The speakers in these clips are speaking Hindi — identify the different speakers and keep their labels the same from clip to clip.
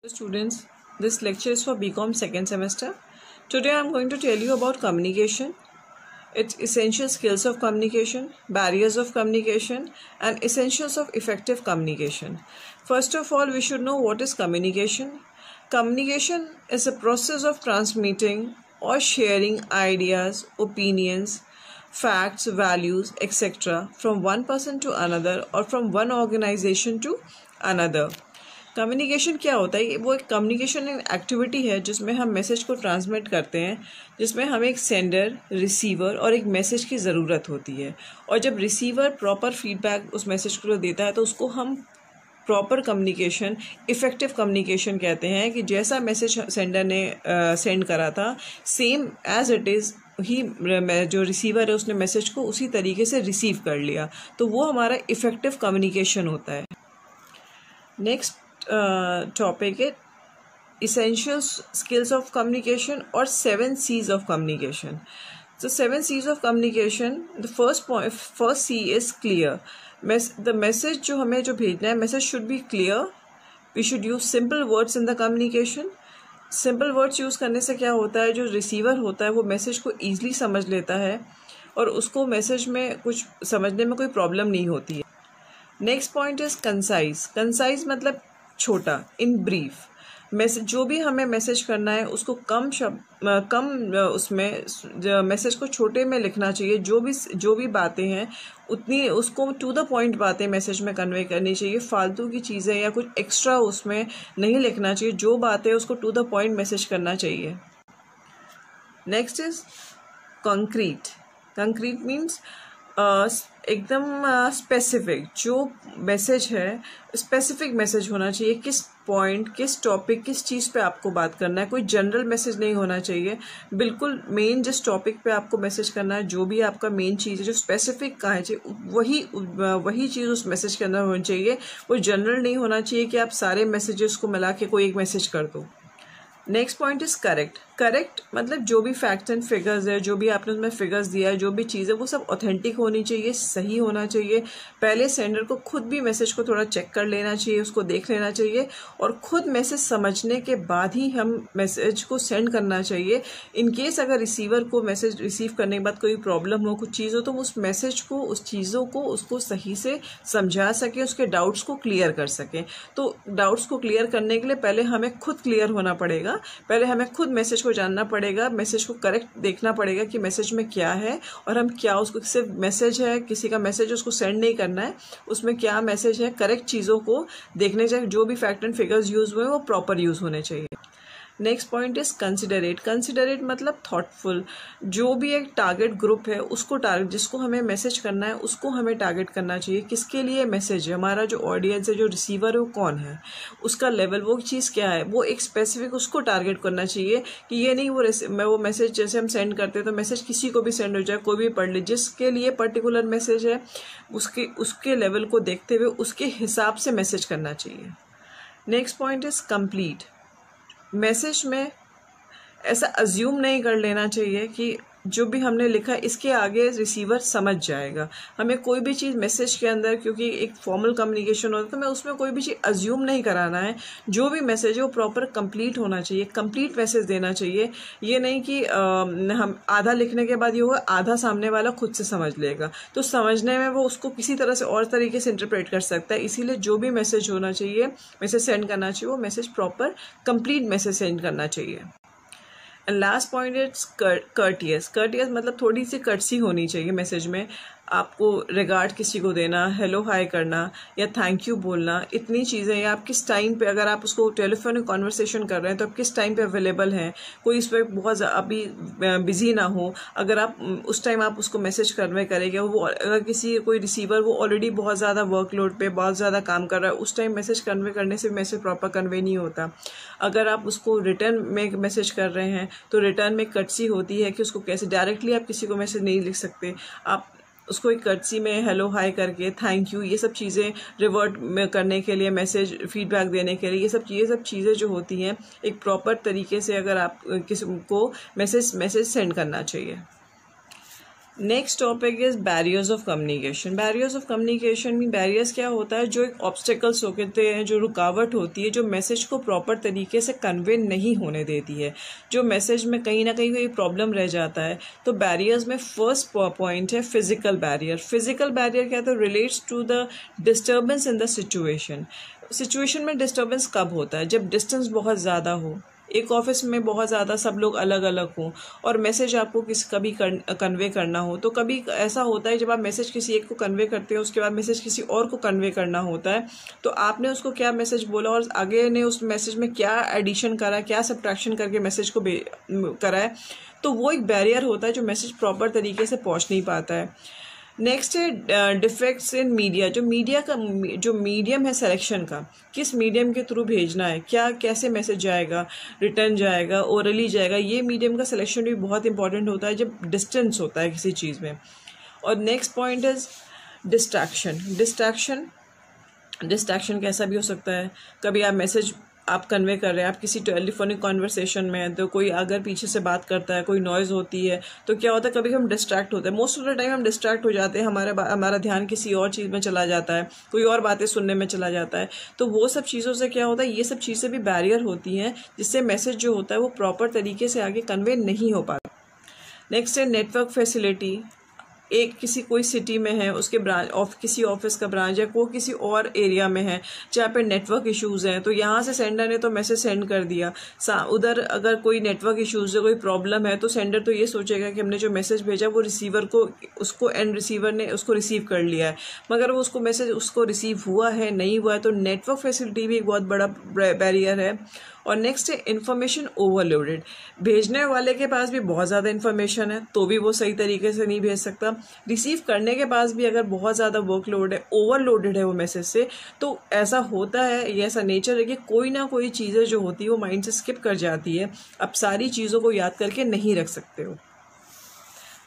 Speaker 1: Students, this lecture is for BCom second semester. Today I am going to tell you about communication, its essential skills of communication, barriers of communication, and essentials of effective communication. First of all, we should know what is communication. Communication is a process of transmitting or sharing ideas, opinions, facts, values, etc. from one person to another or from one organization to another. Communication क्या होता है? वो एक कम्युनिकेशन एक्टिविटी है जिसमें हम मैसेज को ट्रांसमिट करते हैं, जिसमें हमें एक सेंडर, रिसीवर और एक मैसेज की ज़रूरत होती है। और जब रिसीवर प्रॉपर फीडबैक उस मैसेज को देता है तो उसको हम प्रॉपर कम्युनिकेशन, इफ़ेक्टिव कम्युनिकेशन कहते हैं कि जैसा मैसेज सेंडर ने सेंड करा था, सेम एज इट इज़ ही जो रिसीवर है उसने मैसेज को उसी तरीके से रिसीव कर लिया, तो वो हमारा इफ़ेक्टिव कम्युनिकेशन होता है। नेक्स्ट टॉपिक है essential skills of communication or 7 C's of communication. So 7 C's of communication, the first C is clear. The message जो हमें जो भेजना है, message should be clear. We should use simple words in the communication. Simple words use करने से क्या होता है, जो रिसीवर होता है वो मैसेज को ईजिली समझ लेता है और उसको मैसेज में कुछ समझने में कोई प्रॉब्लम नहीं होती है। Next point is concise. Concise मतलब छोटा, इन ब्रीफ। मैसेज जो भी हमें मैसेज करना है उसको कम उसमें मैसेज को छोटे में लिखना चाहिए। जो भी बातें हैं उतनी उसको टू द पॉइंट बातें मैसेज में कन्वे करनी चाहिए। फालतू की चीज़ें या कुछ एक्स्ट्रा उसमें नहीं लिखना चाहिए। जो बातें उसको टू द पॉइंट मैसेज करना चाहिए। Next is concrete. Concrete means एकदम स्पेसिफिक। जो मैसेज है स्पेसिफिक मैसेज होना चाहिए। किस पॉइंट, किस टॉपिक, किस चीज़ पे आपको बात करना है। कोई जनरल मैसेज नहीं होना चाहिए। बिल्कुल मेन जिस टॉपिक पे आपको मैसेज करना है, जो भी आपका मेन चीज़ है, जो स्पेसिफिक कहाँ है, वही चीज़ उस मैसेज के अंदर होनी चाहिए। वो जनरल नहीं होना चाहिए कि आप सारे मैसेजेस को मिला के कोई एक मैसेज कर दो। Next point is correct. Correct मतलब जो भी फैक्ट्स एंड फिगर्स है, जो भी आपने उसमें फिगर्स दिया है, जो भी चीज़ है वो सब ऑथेंटिक होनी चाहिए, सही होना चाहिए। पहले सेंडर को खुद भी मैसेज को थोड़ा चेक कर लेना चाहिए, उसको देख लेना चाहिए और खुद मैसेज समझने के बाद ही हम मैसेज को सेंड करना चाहिए। इन केस अगर रिसीवर को मैसेज रिसीव करने के बाद कोई प्रॉब्लम हो, कुछ चीज़ हो, तो उस मैसेज को, उस चीज़ों को उसको सही से समझा सके, उसके डाउट्स को क्लियर कर सके। तो डाउट्स को क्लियर करने के लिए पहले हमें खुद क्लियर होना पड़ेगा। पहले हमें खुद मैसेज को जानना पड़ेगा, मैसेज को करेक्ट देखना पड़ेगा कि मैसेज में क्या है और हम क्या, उसको सिर्फ मैसेज है, किसी का मैसेज उसको सेंड नहीं करना है, उसमें क्या मैसेज है, करेक्ट चीज़ों को देखने चाहिए। जो भी फैक्ट एंड फिगर्स यूज हुए वो प्रॉपर यूज होने चाहिए। Next point is considerate. Considerate मतलब थॉटफुल। जो भी एक टारगेट ग्रुप है उसको जिसको हमें मैसेज करना है उसको हमें टारगेट करना चाहिए। किसके लिए मैसेज है, हमारा जो ऑडियंस है, जो रिसीवर है वो कौन है, उसका लेवल, वो चीज़ क्या है, वो एक स्पेसिफिक उसको टारगेट करना चाहिए। कि ये नहीं वो मैसेज जैसे हम सेंड करते हैं तो मैसेज किसी को भी सेंड हो जाए, कोई भी पढ़ ले। जिसके लिए पर्टिकुलर मैसेज है उसके लेवल को देखते हुए उसके हिसाब से मैसेज करना चाहिए। Next point is complete. Message में ऐसा अज्यूम नहीं कर लेना चाहिए कि जो भी हमने लिखा इसके आगे रिसीवर समझ जाएगा। हमें कोई भी चीज़ मैसेज के अंदर, क्योंकि एक फॉर्मल कम्युनिकेशन होता है, तो मैं उसमें कोई भी चीज़ अज्यूम नहीं कराना है। जो भी मैसेज है वो प्रॉपर कंप्लीट होना चाहिए, कंप्लीट मैसेज देना चाहिए। ये नहीं कि हम आधा लिखने के बाद ये होगा, आधा सामने वाला खुद से समझ लेगा, तो समझने में वो उसको किसी तरह से और तरीके से इंटरप्रेट कर सकता है। इसीलिए जो भी मैसेज होना चाहिए, मैसेज सेंड करना चाहिए, वो message proper complete message send करना चाहिए। And last point is courteous. Courteous मतलब थोड़ी सी कर्टसी होनी चाहिए मैसेज में। आपको रिगार्ड किसी को देना, हेलो हाय करना या थैंक यू बोलना, इतनी चीज़ें। या आप किस टाइम पे, अगर आप उसको टेलीफोनिक कॉन्वर्सेशन कर रहे हैं तो आप किस टाइम पे अवेलेबल हैं, कोई इस पर बहुत अभी बिजी ना हो, अगर आप उस टाइम आप उसको मैसेज करेंगे, वो अगर कोई रिसीवर वो ऑलरेडी बहुत ज़्यादा वर्कलोड पे बहुत ज़्यादा काम कर रहा है, उस टाइम मैसेज कन्वे करने से मैसेज प्रॉपर कन्वे नहीं होता। अगर आप उसको रिटर्न में मैसेज कर रहे हैं तो रिटर्न में कर्टसी होती है कि उसको कैसे डायरेक्टली आप किसी को मैसेज नहीं लिख सकते, आप उसको एक कर्टसी में हेलो हाय करके, थैंक यू, ये सब चीज़ें रिवर्ट में करने के लिए, मैसेज फीडबैक देने के लिए, ये सब चीज़ें जो होती हैं एक प्रॉपर तरीके से अगर आप किसी को मैसेज सेंड करना चाहिए। Next topic is barriers of communication. Barriers of communication में बैरियर्स क्या होता है, जो एक ऑब्स्टिकल्स होते हैं, जो रुकावट होती है, जो मैसेज को प्रॉपर तरीके से कन्वे नहीं होने देती है, जो मैसेज में कहीं ना कहीं कोई प्रॉब्लम रह जाता है। तो बैरियर्स में फर्स्ट पॉइंट है फिजिकल बैरियर। फिजिकल बैरियर क्या है, तो relates to the disturbance in the situation. Situation में डिस्टर्बेंस कब होता है, जब डिस्टेंस बहुत ज़्यादा हो, एक ऑफिस में बहुत ज़्यादा सब लोग अलग अलग हों और मैसेज आपको कभी कन्वे करना हो। तो कभी ऐसा होता है जब आप मैसेज किसी एक को कन्वे करते हो, उसके बाद मैसेज किसी और को कन्वे करना होता है, तो आपने उसको क्या मैसेज बोला और आगे ने उस मैसेज में क्या एडिशन करा, क्या सब्ट्रैक्शन करके मैसेज को करा है, तो वो एक बैरियर होता है जो मैसेज प्रॉपर तरीके से पहुँच नहीं पाता है। नेक्स्ट है डिफेक्ट्स इन मीडिया। जो मीडिया का जो मीडियम है सिलेक्शन का, किस मीडियम के थ्रू भेजना है, क्या कैसे मैसेज जाएगा, रिटर्न जाएगा, ओरली जाएगा, ये मीडियम का सिलेक्शन भी बहुत इंपॉर्टेंट होता है जब डिस्टेंस होता है किसी चीज़ में। और next point is distraction. Distraction कैसा भी हो सकता है, कभी आप मैसेज आप कन्वे कर रहे हैं, आप किसी टेलीफोनिक कॉन्वर्सेशन में हैं, तो कोई अगर पीछे से बात करता है, कोई नॉइज़ होती है, तो क्या होता है कभी हम डिस्ट्रैक्ट होते हैं। मोस्ट ऑफ द टाइम हम डिस्ट्रैक्ट हो जाते हैं, हमारा ध्यान किसी और चीज़ में चला जाता है, कोई और बातें सुनने में चला जाता है। तो वो सब चीज़ों से क्या होता है, ये सब चीज़ें भी बैरियर होती हैं जिससे मैसेज जो होता है वो प्रॉपर तरीके से आगे कन्वे नहीं हो पाता। नेक्स्ट है नेटवर्क फैसिलिटी। एक किसी कोई सिटी में है, उसके ब्रांच किसी ऑफिस का ब्रांच है, वो किसी और एरिया में है जहाँ पे नेटवर्क इश्यूज़ हैं, तो यहाँ से सेंडर ने तो मैसेज सेंड कर दिया, उधर अगर कोई नेटवर्क इश्यूज़ है, कोई प्रॉब्लम है, तो सेंडर तो ये सोचेगा कि हमने जो मैसेज भेजा वो रिसीवर को, उसको एंड रिसीवर ने उसको रिसीव कर लिया है, मगर वो उसको मैसेज उसको रिसीव हुआ है नहीं हुआ है। तो नेटवर्क फैसिलिटी भी एक बहुत बड़ा बैरियर है। और नेक्स्ट है इन्फॉर्मेशन ओवरलोडेड। भेजने वाले के पास भी बहुत ज़्यादा इन्फॉर्मेशन है तो भी वो सही तरीके से नहीं भेज सकता। रिसीव करने के पास भी अगर बहुत ज़्यादा वर्कलोड है, ओवरलोडेड है वो मैसेज से, तो ऐसा होता है, ये ऐसा नेचर है कि कोई ना कोई चीज़ें जो होती है वो माइंड से स्किप कर जाती है। अब सारी चीज़ों को याद करके नहीं रख सकते हो।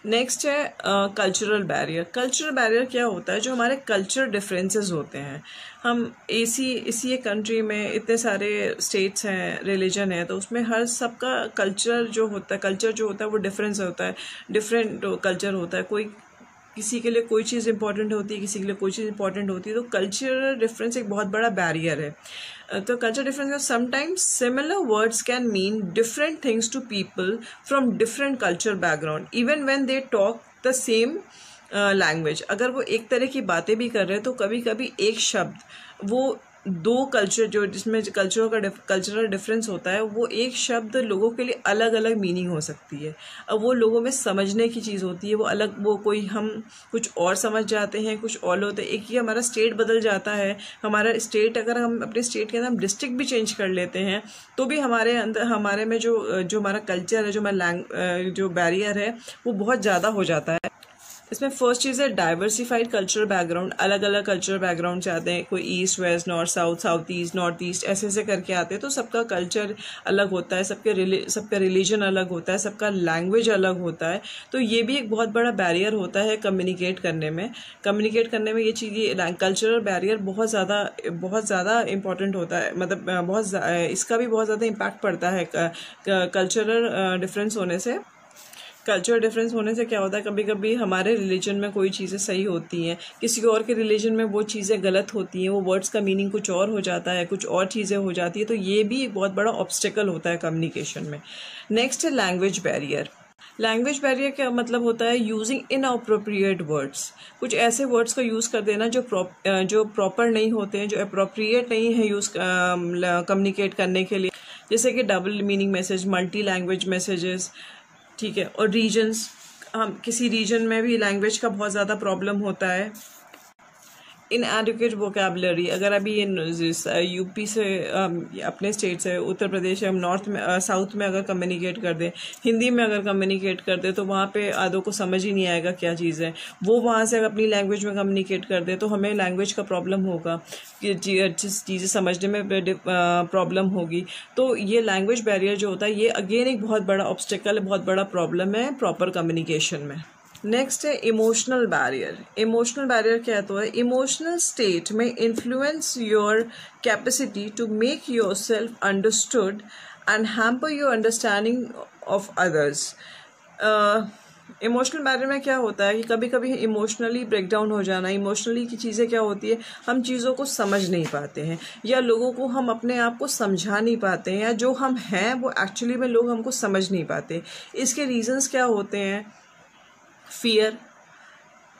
Speaker 1: नेक्स्ट है कल्चरल बैरियर। कल्चरल बैरियर क्या होता है, जो हमारे कल्चर डिफरेंसेस होते हैं। हम इसी एक कंट्री में इतने सारे स्टेट्स हैं, रिलीजन है, तो उसमें हर सबका कल्चर जो होता है वो डिफरेंस होता है, डिफरेंट कल्चर होता है। कोई किसी के लिए कोई चीज़ इंपॉर्टेंट होती है, किसी के लिए कोई चीज़ इंपॉर्टेंट होती है। तो कल्चरल डिफरेंस एक बहुत बड़ा बैरियर है। तो culture difference, sometimes similar words can mean different things to people from different culture background even when they talk the same language. अगर वो एक तरह की बातें भी कर रहे हैं तो कभी कभी एक शब्द, वो दो कल्चर जो जिसमें कल्चरल डिफरेंस होता है, वो एक शब्द लोगों के लिए अलग अलग मीनिंग हो सकती है। अब वो लोगों में समझने की चीज़ होती है, वो अलग, वो कोई हम कुछ और समझ जाते हैं, कुछ और होते हैं। एक ही हमारा स्टेट बदल जाता है, हमारा स्टेट, अगर हम अपने स्टेट के अंदर हम डिस्ट्रिक्ट भी चेंज कर लेते हैं तो भी हमारे अंदर, हमारे में जो हमारा कल्चर है, जो हमारा जो बैरियर है वो बहुत ज़्यादा हो जाता है। इसमें फर्स्ट चीज़ है डाइवर्सिफाइड कल्चरल बैकग्राउंड। अलग अलग कल्चरल बैकग्राउंड से आते हैं, कोई east west, north south, south east, north east, ऐसे करके आते हैं। तो सबका कल्चर अलग होता है, सबका रिलीजन अलग होता है, सबका लैंग्वेज अलग होता है। तो ये भी एक बहुत बड़ा बैरियर होता है कम्युनिकेट करने में। ये चीज़, कल्चरल बैरियर बहुत ज़्यादा इंपॉर्टेंट होता है, मतलब इसका भी बहुत ज़्यादा इम्पैक्ट पड़ता है कल्चरल डिफरेंस होने से। कल्चर डिफरेंस होने से क्या होता है, कभी कभी हमारे रिलीजन में कोई चीज़ें सही होती हैं, किसी और के रिलीजन में वो चीज़ें गलत होती हैं, वो वर्ड्स का मीनिंग कुछ और हो जाता है, कुछ और चीज़ें हो जाती है। तो ये भी एक बहुत बड़ा ऑब्स्टिकल होता है कम्युनिकेशन में। नेक्स्ट है लैंग्वेज बैरियर। लैंग्वेज बैरियर का मतलब होता है यूजिंग इनअप्रोप्रिएट वर्ड्स। कुछ ऐसे वर्ड्स का यूज़ कर देना जो प्रॉपर नहीं होते हैं, जो अप्रोप्रिएट नहीं है यूज़ कम्युनिकेट करने के लिए, जैसे कि double meaning message, multi language messages, ठीक है। और रीजन्स, हम किसी रीजन में भी लैंग्वेज का बहुत ज़्यादा प्रॉब्लम होता है। इनएडिक्वेट वोकेबलरी, अगर अभी ये यूपी से अपने स्टेट से, उत्तर प्रदेश से हम नॉर्थ में, साउथ में अगर कम्युनिकेट कर दें, हिंदी में अगर कम्युनिकेट कर दें, तो वहाँ पे आधों को समझ ही नहीं आएगा क्या चीज़ है। वो वहाँ से अगर अपनी लैंग्वेज में कम्युनिकेट कर दे तो हमें लैंग्वेज का प्रॉब्लम होगा, कि चीज़ें समझने में प्रॉब्लम होगी। तो ये लैंग्वेज बैरियर जो होता है, ये अगेन एक बहुत बड़ा ऑब्स्टिकल, बहुत बड़ा प्रॉब्लम है प्रॉपर कम्युनिकेशन में। नेक्स्ट है इमोशनल बैरियर। इमोशनल बैरियर क्या है, तो है इमोशनल स्टेट में influence your capacity to make yourself understood and hamper your understanding of others. Emotional barrier में क्या होता है कि कभी कभी इमोशनली ब्रेकडाउन हो जाना, इमोशनली की चीज़ें क्या होती है, हम चीज़ों को समझ नहीं पाते हैं या लोगों को हम अपने आप को समझा नहीं पाते हैं, या जो हम हैं वो एक्चुअली में लोग हमको समझ नहीं पाते। इसके रीजंस क्या होते हैं? फियर,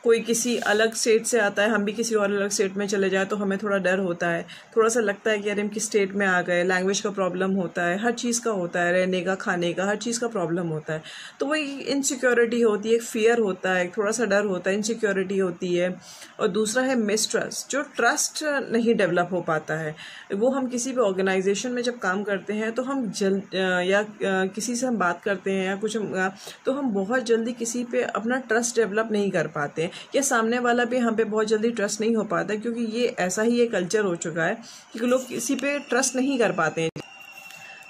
Speaker 1: कोई किसी अलग स्टेट से आता है, हम भी किसी और अलग स्टेट में चले जाए तो हमें थोड़ा डर होता है, थोड़ा सा लगता है कि यार हम किस स्टेट में आ गए, लैंग्वेज का प्रॉब्लम होता है, हर चीज़ का होता है, रहने का, खाने का, हर चीज़ का प्रॉब्लम होता है। तो वही इनसिक्योरिटी होती है, फियर होता है, थोड़ा सा डर होता है, इनसिक्योरिटी होती है। और दूसरा है मिसट्रस्ट, जो ट्रस्ट नहीं डेवलप हो पाता है। वो हम किसी भी ऑर्गेनाइजेशन में जब काम करते हैं तो हम किसी से हम बात करते हैं या कुछ तो हम बहुत जल्दी किसी पे अपना ट्रस्ट डेवलप नहीं कर पाते, या सामने वाला भी हम पे बहुत जल्दी ट्रस्ट नहीं हो पाता, क्योंकि ये ऐसा ही एक कल्चर हो चुका है कि लोग किसी पे ट्रस्ट नहीं कर पाते हैं।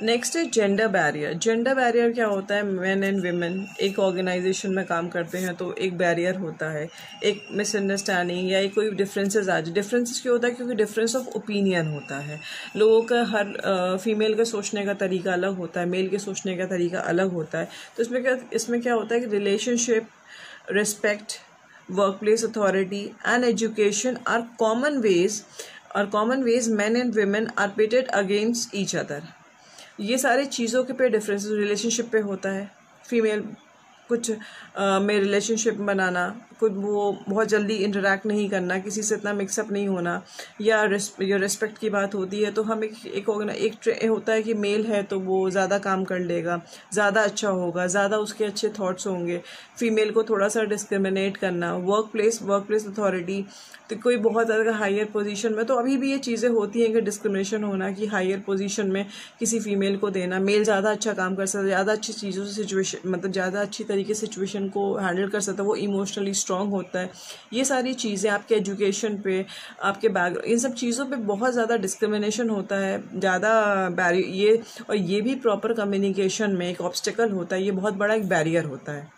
Speaker 1: नेक्स्ट है जेंडर बैरियर। जेंडर बैरियर क्या होता है? मेन एंड विमेन एक ऑर्गेनाइजेशन में काम करते हैं तो एक बैरियर होता है, एक मिसअंडरस्टैंडिंग या एक कोई डिफरेंसेस आ जाए। डिफरेंसेस क्यों होता है? क्योंकि डिफरेंस ऑफ ओपिनियन होता है। लोगों का हर फीमेल का सोचने का तरीका अलग होता है, मेल के सोचने का तरीका अलग होता है। तो इसमें क्या होता है कि relationship, respect, workplace authority and education are common ways men and women are pitted against each other। ये सारे चीज़ों के पे डिफरेंसेस रिलेशनशिप पे होता है। फीमेल कुछ में रिलेशनशिप बनाना, कुछ वो बहुत जल्दी इंटरेक्ट नहीं करना, किसी से इतना मिक्सअप नहीं होना, या रिस्पेक्ट की बात होती है तो हम एक होता है कि मेल है तो वो ज़्यादा काम कर लेगा, ज़्यादा अच्छा होगा, ज़्यादा उसके अच्छे थॉट्स होंगे। फीमेल को थोड़ा सा डिस्क्रिमिनेट करना। वर्कप्लेस अथॉरिटी, तो कोई बहुत ज़्यादा हायर पोजीशन में, तो अभी भी ये चीज़ें होती हैं कि डिस्क्रिमिनेशन होना, कि हायर पोजीशन में किसी फीमेल को देना, मेल ज़्यादा अच्छा काम कर सकता है, ज़्यादा अच्छी चीज़ों से सिचुएशन, मतलब ज़्यादा अच्छी तरीके से सिचुएशन को हैंडल कर सकता है, वो इमोशनली स्ट्रांग होता है। ये सारी चीज़ें आपके एजुकेशन पे, आपके बैकग्राउंड, इन सब चीज़ों पे बहुत ज़्यादा डिस्क्रिमिनेशन होता है, ज़्यादा बैरियर ये, और ये भी प्रॉपर कम्युनिकेशन में एक ऑब्स्टिकल होता है, ये बहुत बड़ा एक बैरियर होता है।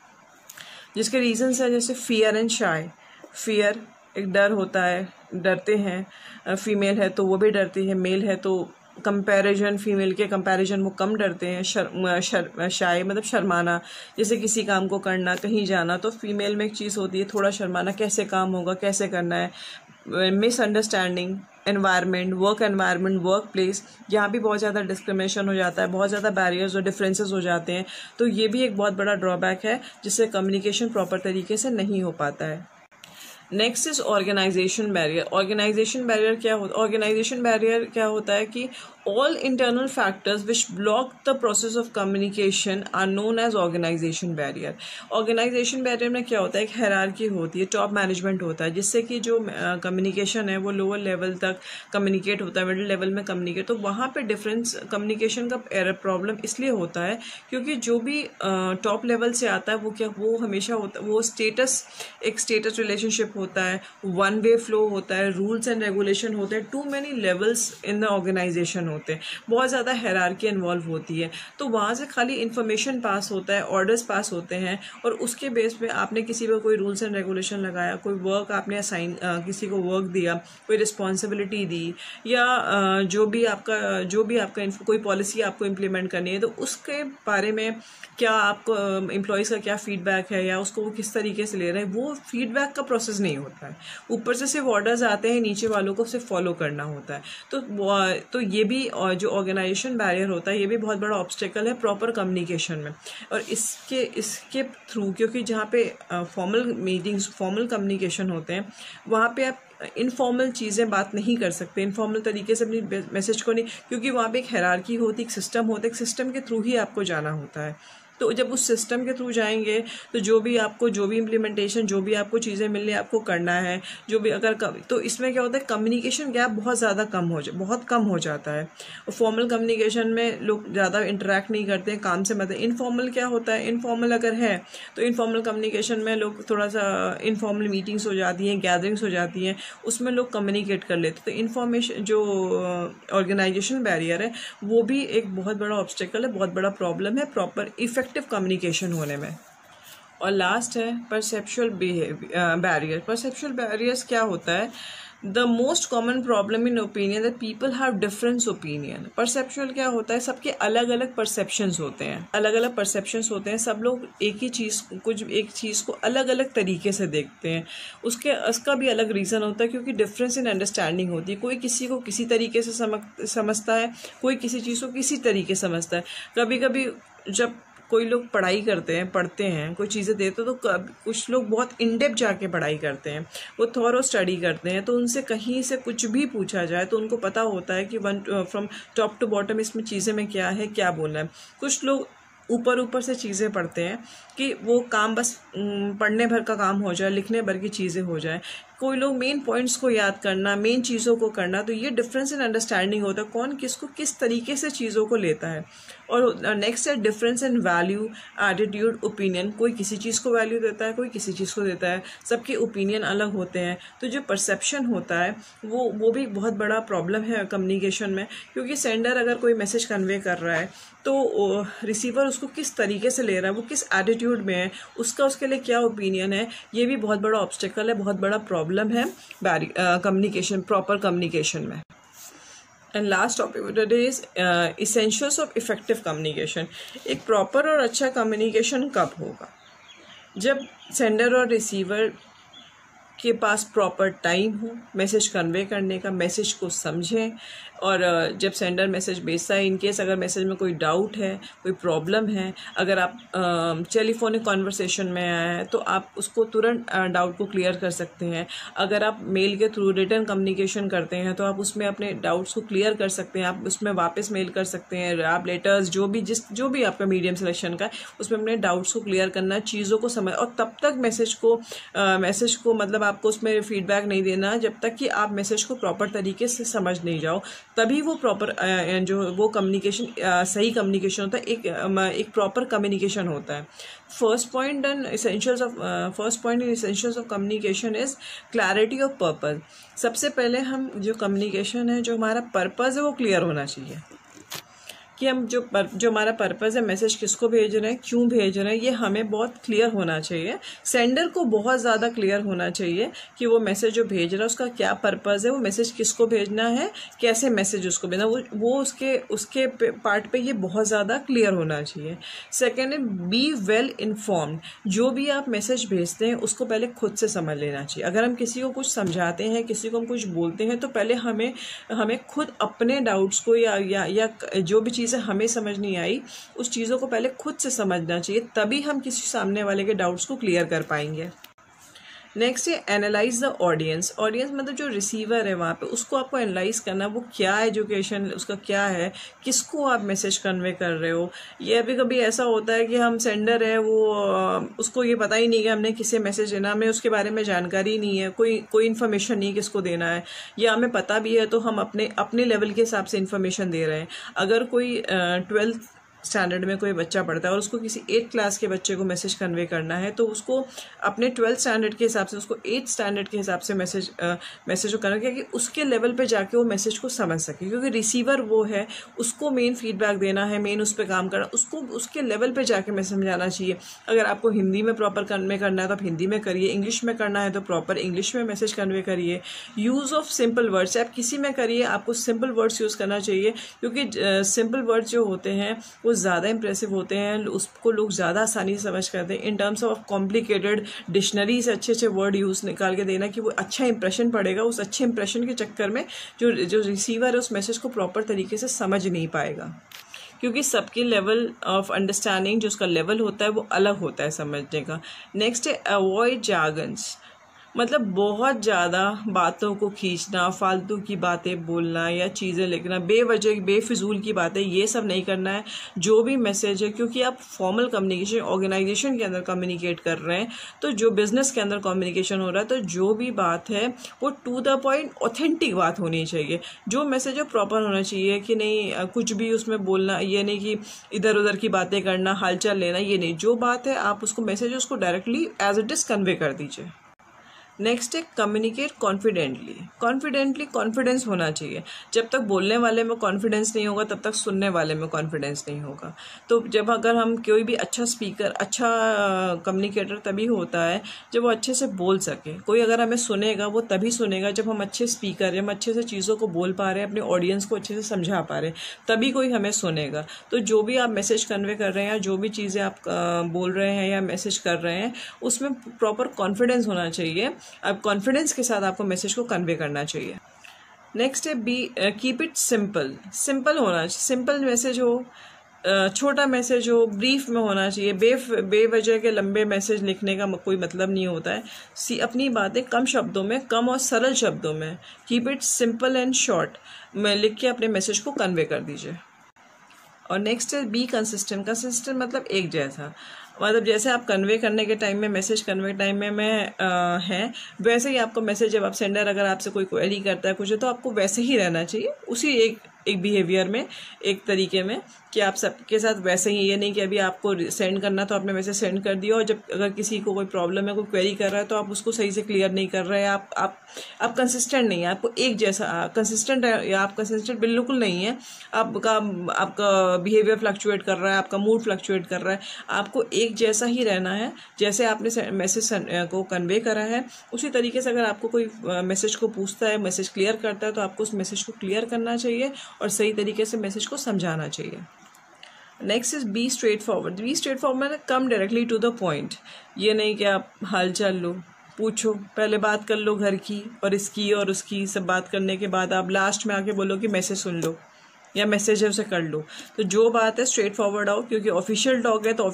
Speaker 1: जिसके रीजंस है जैसे फियर एंड शाय। फियर एक डर होता है, डरते हैं, फीमेल है तो वो भी डरती है, मेल है तो कंपैरिजन, फीमेल के कंपैरिजन वो कम डरते हैं। शाय मतलब शर्माना, जैसे किसी काम को करना, कहीं जाना, तो फीमेल में एक चीज़ होती है थोड़ा शर्माना, कैसे काम होगा, कैसे करना है। मिसअंडरस्टैंडिंग, एनवायरनमेंट, वर्क प्लेस, यहाँ भी बहुत ज़्यादा डिस्क्रिमिनेशन हो जाता है, बहुत ज़्यादा बैरियर्स और डिफरेंसेस हो जाते हैं। तो ये भी एक बहुत बड़ा ड्रॉबैक है जिससे कम्युनिकेशन प्रॉपर तरीके से नहीं हो पाता है। Next is organisation barrier. Organisation barrier क्या होता है कि all internal factors which block the process of communication are known as organization barrier। organization barrier में क्या होता है? एक hierarchy होती है, टॉप मैनेजमेंट होता है, जिससे कि जो कम्युनिकेशन है वो लोअर लेवल तक कम्युनिकेट होता है, मिडिल लेवल में कम्युनिकेट, तो वहाँ पे डिफरेंस कम्युनिकेशन का एरर प्रॉब्लम इसलिए होता है क्योंकि जो भी टॉप लेवल से आता है वो हमेशा होता है, वो एक स्टेटस रिलेशनशिप होता है, वन वे फ्लो होता है, रूल्स एंड रेगुलेशन होते हैं, too many levels in the organisation होते हैं, बहुत ज़्यादा हायरार्की इन्वॉल्व होती है। तो वहाँ से खाली इन्फॉर्मेशन पास होता है, ऑर्डर्स पास होते हैं, और उसके बेस पे आपने किसी पर कोई रूल्स एंड रेगुलेशन लगाया, कोई वर्क आपने असाइन किसी को वर्क दिया, कोई रिस्पॉन्सिबिलिटी दी, या जो भी आपका कोई पॉलिसी आपको इम्प्लीमेंट करनी है, तो उसके बारे में क्या आपको एम्प्लॉयज़ का क्या फीडबैक है, या उसको वो किस तरीके से ले रहे हैं, वो फीडबैक का प्रोसेस नहीं होता है। ऊपर से सिर्फ ऑर्डर्स आते हैं, नीचे वालों को सिर्फ फॉलो करना होता है। तो ये भी जो ऑर्गेनाइजेशन बैरियर होता है, ये भी बहुत बड़ा ऑब्स्टेकल है प्रॉपर कम्युनिकेशन में। और इसके थ्रू, क्योंकि जहाँ पे फॉर्मल मीटिंग्स, फॉर्मल कम्युनिकेशन होते हैं, वहाँ पे आप इनफॉर्मल चीज़ें बात नहीं कर सकते, इनफॉर्मल तरीके से अपनी मैसेज को नहीं, क्योंकि वहाँ पे एक हायरार्की होती, एक सिस्टम होता है, एक सिस्टम के थ्रू ही आपको जाना होता है। तो जब उस सिस्टम के थ्रू जाएंगे तो जो भी इम्प्लीमेंटेशन, जो भी आपको चीज़ें मिलनी आपको करना है, जो भी तो इसमें क्या होता है, कम्युनिकेशन गैप बहुत ज़्यादा बहुत कम हो जाता है। और फॉर्मल कम्युनिकेशन में लोग ज़्यादा इंटरेक्ट नहीं करते हैं काम से, मतलब इनफॉर्मल क्या होता है, इनफॉर्मल अगर है तो इनफॉर्मल कम्युनिकेशन में लोग थोड़ा सा इनफॉर्मल मीटिंग्स हो जाती हैं, गैदरिंग्स हो जाती हैं, उसमें लोग कम्युनिकेट कर लेते हैं। तो इन्फॉर्मेशन जो ऑर्गेनाइजेशन बैरियर है वो भी एक बहुत बड़ा ऑब्स्टेकल है, बहुत बड़ा प्रॉब्लम है प्रॉपर इफेक्टिव कम्युनिकेशन होने में। और लास्ट है परसेप्चुअल बैरियर। परसेप्चुअल बैरियर्स क्या होता है? The most common problem in opinion that people have difference opinion. Perceptual क्या होता है, सबके अलग अलग परसेप्शंस होते हैं, अलग अलग परसेप्शंस होते हैं। सब लोग एक चीज़ को अलग अलग तरीके से देखते हैं। उसका भी अलग रीज़न होता है, क्योंकि डिफरेंस इन अंडरस्टैंडिंग होती है। कोई किसी को किसी तरीके से समझता है, कोई किसी चीज़ को किसी तरीके से समझता है। कभी कभी जब कोई लोग पढ़ते हैं कोई चीज़ें देते तो कुछ लोग बहुत इन डेप्थ जाके पढ़ाई करते हैं, वो थॉरो स्टडी करते हैं, तो उनसे कहीं से कुछ भी पूछा जाए तो उनको पता होता है कि फ्रॉम टॉप टू बॉटम इसमें चीज़ें में क्या है, क्या बोलना है। कुछ लोग ऊपर से चीज़ें पढ़ते हैं कि वो काम बस पढ़ने भर का काम हो जाए, लिखने भर की चीज़ें हो जाए। कोई लोग मेन पॉइंट्स को याद करना, मेन चीज़ों को करना, तो ये डिफरेंस इन अंडरस्टैंडिंग होता है, कौन किसको किस तरीके से चीज़ों को लेता है। और नेक्स्ट है difference in value, attitude, opinion. कोई किसी चीज़ को वैल्यू देता है, कोई किसी चीज़ को देता है, सबके ओपिनियन अलग होते हैं। तो जो परसेप्शन होता है वो भी बहुत बड़ा प्रॉब्लम है कम्युनिकेशन में, क्योंकि सेंडर अगर कोई मैसेज कन्वे कर रहा है तो रिसीवर उसको किस तरीके से ले रहा है, वो किस एटीट्यूड में है, उसके लिए क्या ओपिनियन है, ये भी बहुत बड़ा ऑब्स्टेकल है, बहुत बड़ा प्रॉब्लम है कम्युनिकेशन, प्रॉपर कम्युनिकेशन में। And last topic today is essentials of effective communication. एक प्रॉपर और अच्छा कम्युनिकेशन कब होगा? जब सेंडर और रिसीवर के पास प्रॉपर टाइम हो मैसेज कन्वे करने का, मैसेज को समझें, और जब सेंडर मैसेज भेजता है, इनकेस अगर मैसेज में कोई डाउट है, कोई प्रॉब्लम है, अगर आप टेलीफोनिक कॉन्वर्सेशन में आए हैं तो आप उसको तुरंत डाउट को क्लियर कर सकते हैं। अगर आप मेल के थ्रू रिटर्न कम्युनिकेशन करते हैं तो आप उसमें अपने डाउट्स को क्लियर कर सकते हैं, आप उसमें वापस मेल कर सकते हैं, आप लेटर्स जो भी आपका मीडियम सिलेक्शन का है उसमें अपने डाउट्स को क्लियर करना, चीज़ों को समझ, और तब तक मैसेज को मतलब आपको उसमें फीडबैक नहीं देना जब तक कि आप मैसेज को प्रॉपर तरीके से समझ नहीं जाओ, तभी वो प्रॉपर वो कम्युनिकेशन सही कम्युनिकेशन होता है, एक प्रॉपर कम्युनिकेशन होता है। First point in essentials of communication is clarity of purpose. सबसे पहले हम जो कम्युनिकेशन है, जो हमारा पर्पस है वो क्लियर होना चाहिए कि हम जो हमारा पर्पस है, मैसेज किसको भेज रहे हैं, क्यों भेज रहे हैं, ये हमें बहुत क्लियर होना चाहिए। सेंडर को बहुत ज़्यादा क्लियर होना चाहिए कि वो मैसेज जो भेज रहा है उसका क्या पर्पस है, वो मैसेज किसको भेजना है, कैसे मैसेज उसको भेजना, वो उसके पार्ट पे ये बहुत ज़्यादा क्लियर होना चाहिए। सेकेंड है बी वेल इन्फॉर्म्ड। जो भी आप मैसेज भेजते हैं उसको पहले खुद से समझ लेना चाहिए। अगर हम किसी को कुछ समझाते हैं, किसी को हम कुछ बोलते हैं, तो पहले हमें खुद अपने डाउट्स को या जो भी हमें समझ नहीं आई उस चीज़ों को पहले खुद से समझना चाहिए, तभी हम किसी सामने वाले के डाउट्स को क्लियर कर पाएंगे। नेक्स्ट है एनालाइज द ऑडियंस। ऑडियंस मतलब जो रिसीवर है वहाँ पे, उसको आपको एनालाइज करना, वो क्या एजुकेशन उसका क्या है, किसको आप मैसेज कन्वे कर रहे हो। ये अभी कभी ऐसा होता है कि हम सेंडर है, वो उसको ये पता ही नहीं कि हमने किसे मैसेज देना, हमें उसके बारे में जानकारी नहीं है, कोई इन्फॉर्मेशन नहीं किसको देना है, या हमें पता भी है तो हम अपने लेवल के हिसाब से इन्फॉर्मेशन दे रहे हैं। अगर कोई 12th स्टैंडर्ड में कोई बच्चा पढ़ता है और उसको किसी 8th क्लास के बच्चे को मैसेज कन्वे करना है, तो उसको अपने 12th स्टैंडर्ड के हिसाब से, उसको 8th स्टैंडर्ड के हिसाब से मैसेज को करना है कि उसके लेवल पे जाके वो मैसेज को समझ सके, क्योंकि रिसीवर वो है, उसको मेन फीडबैक देना है, मेन उस पर काम करना, उसको उसके लेवल पे जाके मैसेज समझाना चाहिए। अगर आपको हिंदी में प्रॉपर कन्वे करना है तो आप हिंदी में करिए, इंग्लिश में करना है तो प्रॉपर इंग्लिश में मैसेज कन्वे करिए। यूज़ ऑफ सिंपल वर्ड्स, आप किसी में करिए, आपको सिंपल वर्ड्स यूज़ करना चाहिए, क्योंकि सिंपल वर्ड्स जो होते हैं वो ज़्यादा इंप्रेसिव होते हैं, उसको लोग ज़्यादा आसानी से समझ करते हैं। In terms of complicated dictionary से अच्छे वर्ड यूज़ निकाल के देना कि वो अच्छा इंप्रेशन पड़ेगा। उस अच्छे इंप्रेशन के चक्कर में जो रिसीवर है उस मैसेज को प्रॉपर तरीके से समझ नहीं पाएगा, क्योंकि सबकी लेवल ऑफ अंडरस्टैंडिंग जो उसका लेवल होता है वो अलग होता है समझने का। नेक्स्ट है अवॉइड जार्गन्स, मतलब बहुत ज़्यादा बातों को खींचना, फालतू की बातें बोलना या चीज़ें लिखना, बेवजह बेफिजूल की बातें, ये सब नहीं करना है। जो भी मैसेज है, क्योंकि आप फॉर्मल कम्युनिकेशन ऑर्गेनाइजेशन के अंदर कम्युनिकेट कर रहे हैं, तो जो बिजनेस के अंदर कम्युनिकेशन हो रहा है, तो जो भी बात है वो टू द पॉइंट ऑथेंटिक बात होनी चाहिए। जो मैसेज है प्रॉपर होना चाहिए, कि नहीं कुछ भी उसमें बोलना, ये नहीं कि इधर उधर की बातें करना, हालचाल लेना, ये नहीं। जो बात है आप उसको मैसेज उसको directly as it is convey कर दीजिए। नेक्स्ट है कम्युनिकेट कॉन्फिडेंटली। कॉन्फिडेंस होना चाहिए। जब तक बोलने वाले में कॉन्फिडेंस नहीं होगा तब तक सुनने वाले में कॉन्फिडेंस नहीं होगा। तो जब अगर हम कोई भी अच्छा स्पीकर, अच्छा कम्युनिकेटर तभी होता है जब वो अच्छे से बोल सके। कोई अगर हमें सुनेगा वो तभी सुनेगा जब हम अच्छे स्पीकर, जब हम अच्छे से चीज़ों को बोल पा रहे हैं, अपने ऑडियंस को अच्छे से समझा पा रहे हैं, तभी कोई हमें सुनेगा। तो जो भी आप मैसेज कन्वे कर रहे हैं या जो भी चीज़ें आप बोल रहे हैं या मैसेज कर रहे हैं उसमें प्रॉपर कॉन्फिडेंस होना चाहिए। अब कॉन्फिडेंस के साथ आपको मैसेज को कन्वे करना चाहिए। नेक्स्ट है कीप इट सिंपल होना चाहिए। सिंपल मैसेज हो, छोटा मैसेज हो, ब्रीफ में होना चाहिए। बेवजह के लंबे मैसेज लिखने का कोई मतलब नहीं होता है। अपनी बातें कम शब्दों में, कम और सरल शब्दों में, keep it simple and short में लिख के अपने मैसेज को कन्वे कर दीजिए। और नेक्स्ट है बी कंसिस्टेंट मतलब एक जैसा। मतलब जैसे आप कन्वे करने के टाइम में, मैसेज कन्वे टाइम में है, वैसे ही आपको मैसेज, जब आप सेंडर अगर आपसे कोई क्वेरी करता है कुछ, तो आपको वैसे ही रहना चाहिए, उसी एक बिहेवियर में, एक तरीके में, कि आप सबके साथ वैसे ही। ये नहीं कि अभी आपको सेंड करना तो आपने मैसेज सेंड कर दिया और जब अगर किसी को कोई प्रॉब्लम है, कोई क्वेरी कर रहा है तो आप उसको सही से क्लियर नहीं कर रहे हैं, आप कंसिस्टेंट नहीं है। आपको एक जैसा कंसिस्टेंट है, या आप कंसिस्टेंट बिल्कुल नहीं है, आपका बिहेवियर फ्लक्चुएट कर रहा है, आपका मूड फ्लक्चुएट कर रहा है। आपको एक जैसा ही रहना है। जैसे आपने मैसेज को कन्वे करा है उसी तरीके से अगर आपको कोई मैसेज को पूछता है, मैसेज क्लियर करता है, तो आपको उस मैसेज को क्लियर करना चाहिए और सही तरीके से मैसेज को समझाना चाहिए। Next is be straightforward मतलब come directly to the point. ये नहीं कि आप हाल चाल लो, पूछो, पहले बात कर लो घर की और इसकी और उसकी, सब बात करने के बाद आप लास्ट में आके बोलो कि मैसेज सुन लो या मैसेज है उसे कर लो। तो जो बात है स्ट्रेट फॉरवर्ड आओ, क्योंकि ऑफिशियल टॉक है तो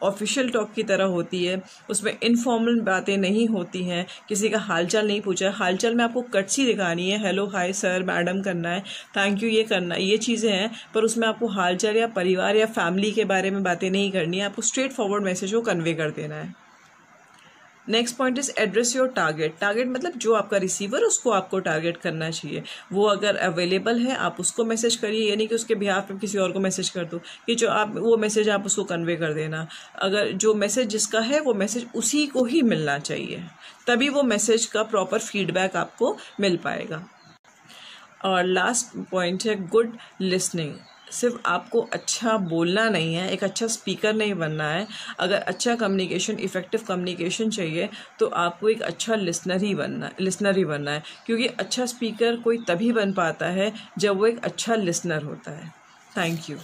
Speaker 1: ऑफिशियल टॉक की तरह होती है। उसमें इनफॉर्मल बातें नहीं होती हैं। किसी का हालचाल नहीं पूछा है, हालचाल में आपको कटसी दिखानी है, हेलो हाय सर मैडम करना है, थैंक यू ये करना है, ये चीज़ें हैं, पर उसमें आपको हालचाल या परिवार या फैमिली के बारे में बातें नहीं करनी है। आपको स्ट्रेट फॉरवर्ड मैसेज को कन्वे कर देना है। Next point is address your target मतलब जो आपका रिसीवर उसको आपको टारगेट करना चाहिए। वो अगर अवेलेबल है आप उसको मैसेज करिए, यानी कि उसके बिहाफ पे किसी और को मैसेज कर दो कि जो आप वो मैसेज आप उसको कन्वे कर देना। अगर जो मैसेज जिसका है वो मैसेज उसी को ही मिलना चाहिए, तभी वो मैसेज का प्रॉपर फीडबैक आपको मिल पाएगा। और लास्ट पॉइंट है गुड लिसनिंग। सिर्फ आपको अच्छा बोलना नहीं है, एक अच्छा स्पीकर नहीं बनना है। अगर अच्छा कम्युनिकेशन, इफ़ेक्टिव कम्युनिकेशन चाहिए तो आपको एक अच्छा लिसनर ही बनना है, क्योंकि अच्छा स्पीकर कोई तभी बन पाता है जब वो एक अच्छा लिसनर होता है। Thank you.